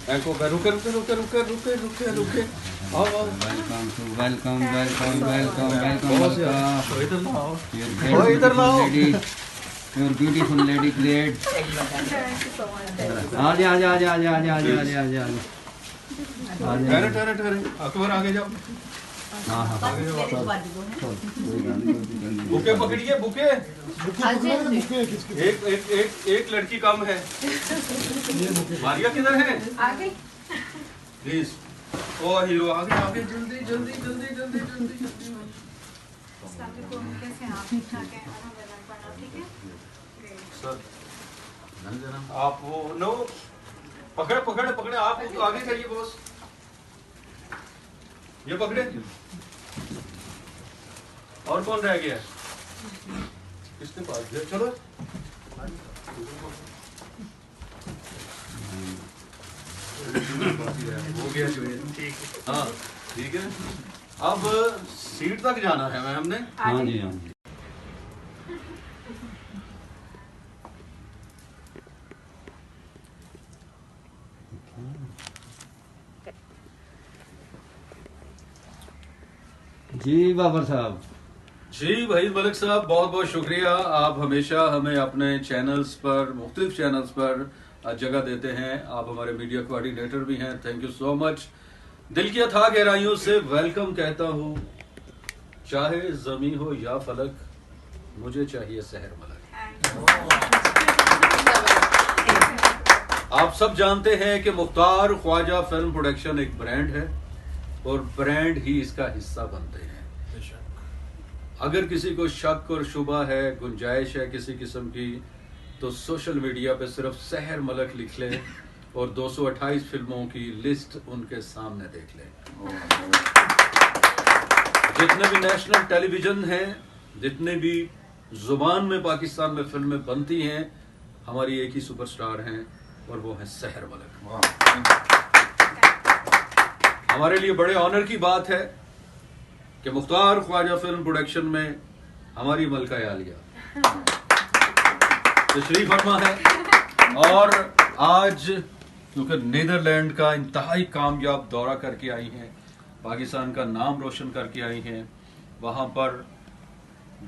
रुके रुके रुके रुके रुके रुके रुके आओ आओ। Welcome to welcome welcome welcome welcome. इधर लाओ। Your beautiful lady great. आजा आजा आजा आजा आजा आजा आजा आजा आजा। ठहरे ठहरे ठहरे अकबर आगे जाओ। हाँ हाँ बुके पकड़िए बुके। एक एक एक एक लड़की कम है। मारिया किधर है? आगे प्लीज। ओ हीरो आगे आगे जल्दी जल्दी जल्दी जल्दी जल्दी जल्दी। कैसे हैं आप? ठीक ठाक हैं? अल्हम्दुलिल्लाह। ठीक है सर आप वो नो पकड़े पकड़े पकड़े आप आगे करिए बॉस। ये पकड़े। और कौन रह गया? किसके पास गया? चलो हो गया जो है। हाँ ठीक है। अब सीट तक जाना है मैम ने। हाँ जी हाँ जी। जी बाबर साहब। जी भाई मलिक साहब बहुत बहुत शुक्रिया। आप हमेशा हमें अपने चैनल्स पर मुख्तलिफ चैनल्स पर जगह देते हैं। आप हमारे मीडिया कोऑर्डिनेटर भी हैं। Thank you so much. दिल की अथाह गहराइयों से वेलकम कहता हूँ। चाहे जमी हो या फलक, मुझे चाहिए सहर मलक। आप सब जानते हैं कि मुख्तार ख्वाजा फिल्म प्रोडक्शन एक ब्रांड है और ब्रांड ही इसका हिस्सा बनते हैं। अगर किसी को शक और शुबा है, गुंजाइश है किसी किस्म की, तो सोशल मीडिया पे सिर्फ सहर मलक लिख लें और 228 फिल्मों की लिस्ट उनके सामने देख लें। जितने भी नेशनल टेलीविजन हैं, जितने भी जुबान में पाकिस्तान में फिल्में बनती हैं, हमारी एक ही सुपरस्टार हैं और वो है सहर मलक। हमारे लिए बड़े ऑनर की बात है कि मुख्तार ख्वाजा फिल्म प्रोडक्शन में हमारी मलका आलिया तशरीफ फरमा है। और आज क्योंकि नीदरलैंड का इंतहाई कामयाब दौरा करके आई हैं, पाकिस्तान का नाम रोशन करके आई हैं, वहां पर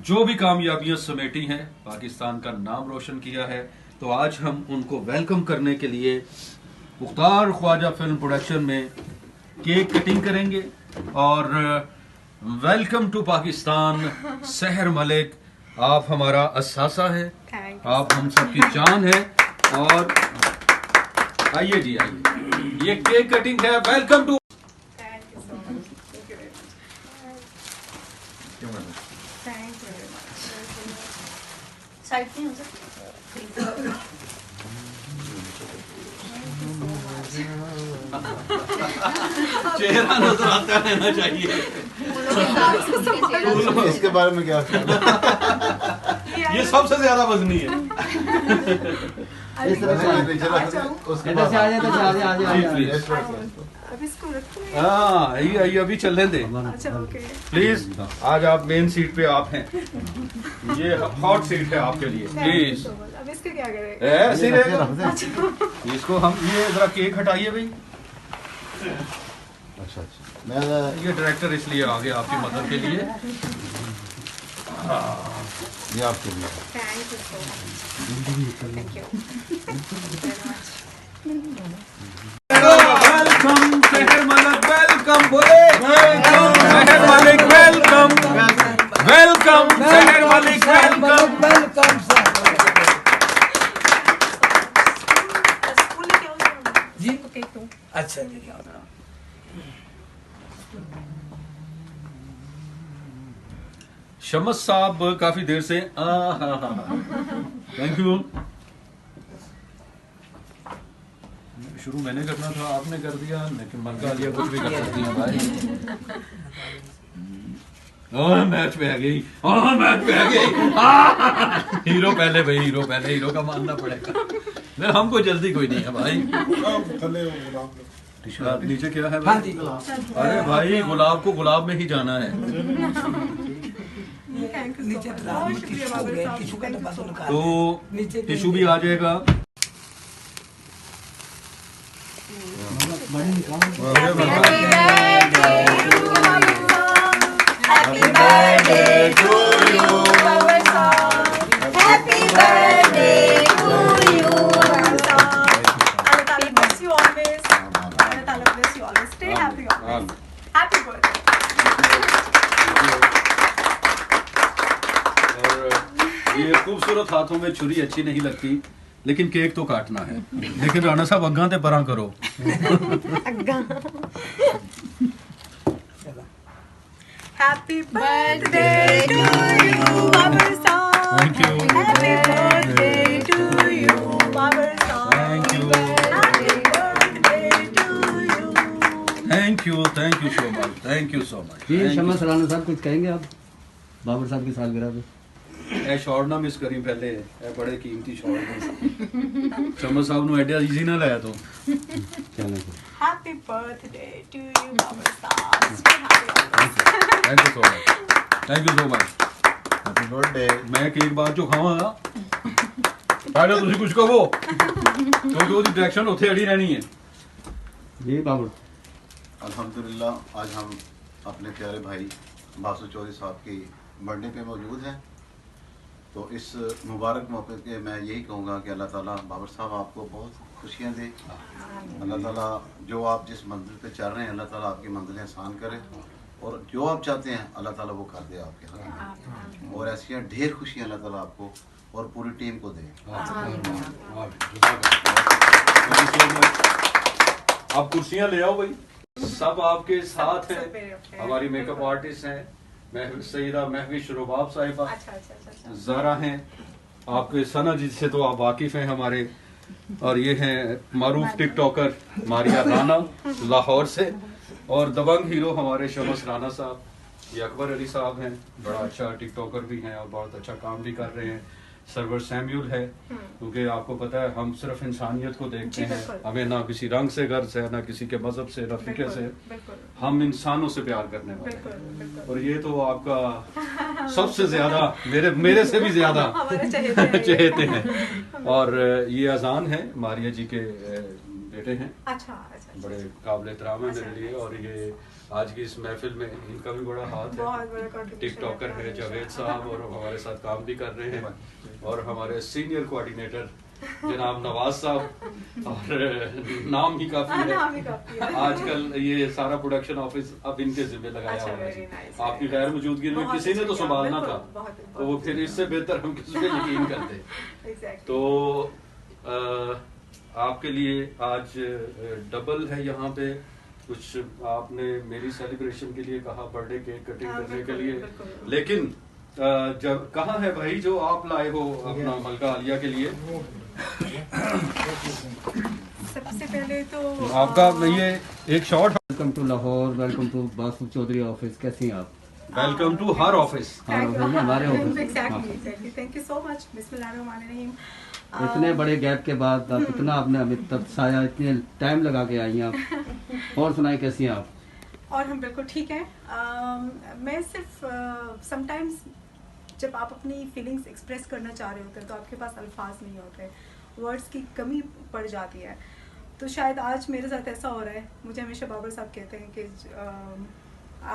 जो भी कामयाबियां समेटी हैं, पाकिस्तान का नाम रोशन किया है, तो आज हम उनको वेलकम करने के लिए मुख्तार ख्वाजा फिल्म प्रोडक्शन में केक कटिंग करेंगे। और वेलकम टू पाकिस्तान सहर मलिक। आप हमारा असासा है, आप हम सबकी जान है। और आइए जी आइए, ये केक कटिंग है। Welcome to. साइड में हो जाए। चेहरा नजर आता रहना चाहिए। इसके बारे में क्या? ये सबसे ज्यादा वजनी है। इधर से आ जाए तो आ जाए। हाँ आइए आइए, अभी चलने दे प्लीज। आज आप मेन सीट पे आप हैं। ये हॉट सीट है आपके लिए। प्लीज अब इसका क्या करें? ऐसे रहेगा। इसको हम ये जरा केक हटाइए भाई। अच्छा अच्छा। मैं ये डायरेक्टर इसलिए आ गया आपकी मदद के लिए। ये आपके लिए। Thank you so much. Thank you welcome सहर मलिक। वेलकम बोले। वेलकम सहर मलिक। वेलकम वेलकम सहर Malik. Welcome welcome sir. School में क्या होता है? जी केक तो अच्छा जी। शमस साहब काफी देर से थैंक यू। शुरू मैंने करना था, आपने कर दिया, लेकिन मलका आलिया कुछ भी कर सकती है भाई। मैच पे आ गई। मैच पे आ गई। हीरो पहले भाई, हीरो पहले, हीरो का मानना पड़ेगा। नहीं, हमको जल्दी कोई नहीं है भाई। नीचे क्या है भाई? अरे भाई गुलाब को गुलाब में ही जाना है। नीचे टिशू का डब्बा तो तो टिशू भी आ जाएगा। Happy birthday to you, Babar Saab. Happy birthday to you, Babar Saab. Allah Ta'ala bless you always. Allah Ta'ala bless you always. Stay happy always. Happy birthday. और ये खूबसूरत हाथों में छुरी अच्छी नहीं लगती, लेकिन केक तो काटना है। लेकिन राणा साहब अग्गा ते परा करो। Happy birthday to you, Babar Saab. Thank you. Happy birthday to you, Babar Saab. Thank you. Happy birthday to you. Thank you so much, thank you so much. जी शमस राणा साहब कुछ कहेंगे आप बाबर साहब की सालगिरह पे? ए शॉर्ट ना मिस करी पहले, ए बड़े कीमती शॉर्ट शमस साहब नु आइडिया इजी ना लाया तो। चलो Happy birthday to you, Babar Saab. Stay happy always. Thank you so much, thank you so much. Happy birthday. मैं केक बाद चो खावांगा, पहले तुसी कुछ कहो क्योंकि ਉਹਦੀ डायरेक्शन ਉੱਥੇ ਅੜੀ ਰਹਿਣੀ है। जी बाबर। अल्हम्दुलिल्लाह आज हम अपने प्यारे भाई बासु चौधरी साहब की बर्थडे पे मौजूद हैं। तो इस मुबारक मौके पे मैं यही कहूँगा कि अल्लाह ताला बाबर साहब आपको बहुत खुशियाँ दे। अल्लाह ताला जो आप जिस मंजिल पे चल रहे हैं अल्लाह ताला आपकी मंजिलें आसान करे और जो आप चाहते हैं अल्लाह ताला वो कर दे आपके हाथ में। और ऐसी ढेर खुशियाँ अल्लाह ताला आपको और पूरी टीम को दे। आप कुर्सियां ले आओ भाई, सब आपके साथ हैं। हमारी मेकअप आर्टिस्ट हैं, सईदा महविश रुबाब साहिबा, अच्छा। ज़ारा हैं, आपके सना जी से तो आप वाकिफ हैं हमारे, और ये हैं मारूफ टिकटॉकर मारिया राना लाहौर से, और दबंग हीरो हमारे शमस राना साहब, ये अकबर अली साहब हैं, बड़ा अच्छा टिकटॉकर भी हैं और बहुत अच्छा काम भी कर रहे हैं। सरवर सैम्यूल है, क्योंकि आपको पता है हम सिर्फ इंसानियत को देखते हैं, हमें ना किसी रंग से गर्ज है, ना किसी के मजहब से, ना फिक्र से, हम इंसानों से प्यार करने वाले हैं। और ये तो आपका सबसे ज्यादा मेरे से भी ज्यादा चहेते हैं। और ये अजान है मारिया जी के बेटे हैं, अच्छा। बड़े काबिल एहतराम है मेरे लिए। और ये आज की इस महफिल में इनका भी बड़ा हाथ है, टिकटॉकर है जावेद साहब, और हमारे साथ काम भी कर रहे हैं। और हमारे सीनियर कोऑर्डिनेटर जनाब नवाज साहब, और नाम ही काफी है आजकल, ये सारा प्रोडक्शन ऑफिस अब इनके जिम्मे लगाया हुआ है। आपकी गैर मौजूदगी में किसी ने तो संभालना था, तो वो फिर इससे बेहतर हम किसी पे यकीन करते। तो आपके लिए आज डबल है यहाँ पे कुछ। आपने मेरी सेलिब्रेशन के लिए कहा, बर्थडे केक कटिंग करने के लिए, लेकिन जब कहाँ है भाई जो आप लाए हो अपना मलका आलिया के लिए? सबसे पहले तो आपका ये एक shot. Welcome to Lahore, welcome to Basu Chaudhry office. कैसी हैं आप? Welcome to her office. हमारे office. Exactly, thank you so much. बिस्मिल्लाहिर्रहमानिर्रहीम। इतने बड़े गैप के बाद आप इतना आपने अभी तक साया इतने टाइम लगा के आई हैं आप। और सुनाई कैसी हैं आप? और हम बिल्कुल ठीक हैं। मैं सिर्फ समटाइम्स जब आप अपनी फीलिंग्स एक्सप्रेस करना चाह रहे होते हैं तो आपके पास अल्फाज नहीं होते, वर्ड्स की कमी पड़ जाती है। तो शायद आज मेरे साथ ऐसा हो रहा है। मुझे हमेशा बाबर साहब कहते हैं कि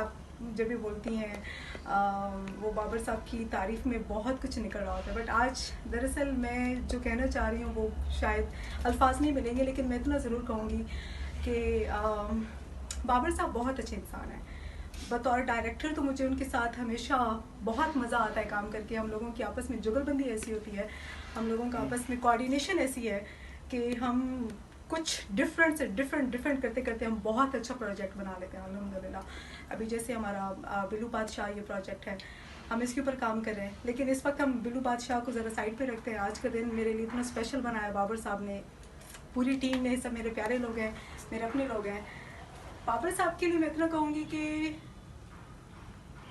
आप जब भी बोलती हैं वो बाबर साहब की तारीफ़ में बहुत कुछ निकल रहा होता है, बट आज दरअसल मैं जो कहना चाह रही हूँ वो शायद अल्फाज नहीं मिलेंगे, लेकिन मैं इतना ज़रूर कहूँगी कि बाबर साहब बहुत अच्छे इंसान हैं। बतौर डायरेक्टर तो मुझे उनके साथ हमेशा बहुत मज़ा आता है काम करके। हम लोगों की आपस में जुगलबंदी ऐसी होती है, हम लोगों का आपस में कोऑर्डिनेशन ऐसी है कि हम कुछ डिफरेंट से डिफरेंट करते करते हम बहुत अच्छा प्रोजेक्ट बना लेते हैं अल्हम्दुलिल्लाह। अभी जैसे हमारा बिल्लू बादशाह ये प्रोजेक्ट है, हम इसके ऊपर काम कर रहे हैं, लेकिन इस वक्त हम बिल्लू बादशाह को ज़रा साइड पे रखते हैं। आज का दिन मेरे लिए इतना स्पेशल बनाया बाबर साहब ने, पूरी टीम ने, सब मेरे प्यारे लोग हैं, मेरे अपने लोग हैं। बाबर साहब के लिए मैं इतना कहूँगी कि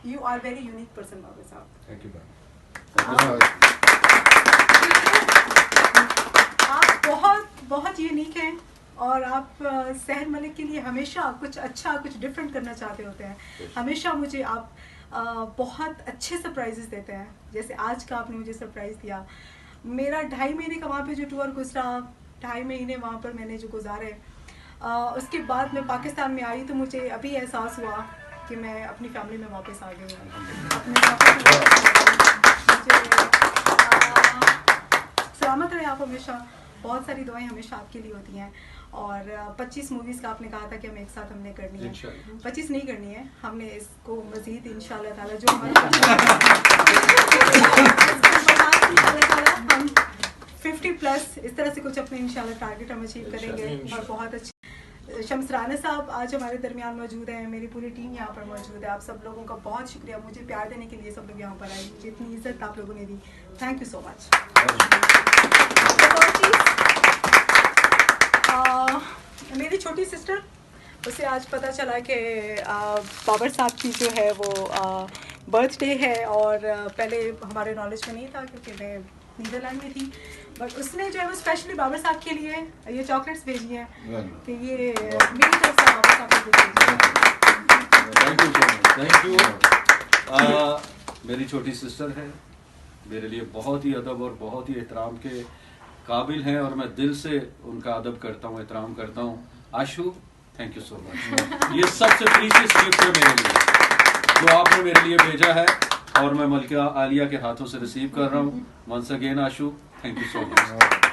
you are very unique person Babar साहब। Thank you. आप बहुत बहुत यूनिक हैं और आप सहर मलिक के लिए हमेशा कुछ अच्छा कुछ डिफरेंट करना चाहते होते हैं। हमेशा मुझे आप बहुत अच्छे सरप्राइजेस देते हैं, जैसे आज का आपने मुझे सरप्राइज़ दिया। मेरा 2.5 महीने का वहाँ पे जो टूर गुजरा, 2.5 महीने वहाँ पर मैंने जो गुजारे, उसके बाद मैं पाकिस्तान में आई तो मुझे अभी एहसास हुआ कि मैं अपनी फैमिली में वापस आ गई हूँ। अपने सलामत रहे आप हमेशा। बहुत सारी दुआएं हमेशा आपके लिए होती हैं। और 25 मूवीज़ का आपने कहा था कि हम एक साथ हमने करनी है। 25 नहीं करनी है, हमने इसको मज़ीद इंशाल्लाह ताला जो हमारा हम 50+ इस तरह से कुछ अपने इंशाल्लाह टारगेट हम अचीव करेंगे। और बहुत अच्छी शम्स राना साहब आज हमारे दरमियान मौजूद हैं, मेरी पूरी टीम यहाँ पर मौजूद है। आप सब लोगों का बहुत शुक्रिया, मुझे प्यार देने के लिए सब लोग यहाँ पर आए, मुझे इतनी इज्जत आप लोगों ने दी। Thank you so much. मेरी छोटी सिस्टर, उसे आज पता चला कि बाबर साहब की जो है वो बर्थडे है, और पहले हमारे नॉलेज में नहीं था क्योंकि मैं नीदरलैंड में थी, बट उसने जो है वो स्पेशली बाबर साहब के लिए ये चॉकलेट्स भेजी हैं कि ये मेरी तरफ से बाबर साहब को thank you so much, thank you. मेरी छोटी सिस्टर है, मेरे लिए बहुत ही अदब और बहुत ही एहतराम के काबिल हैं, और मैं दिल से उनका अदब करता हूँ, एहतराम करता हूँ। आशु, थैंक यू सो मच। ये सबसे प्रीशियस गिफ्ट है मेरे लिए जो आपने मेरे लिए भेजा है, और मैं मलका आलिया के हाथों से रिसीव कर रहा हूँ। Once again Ashu, thank you so much.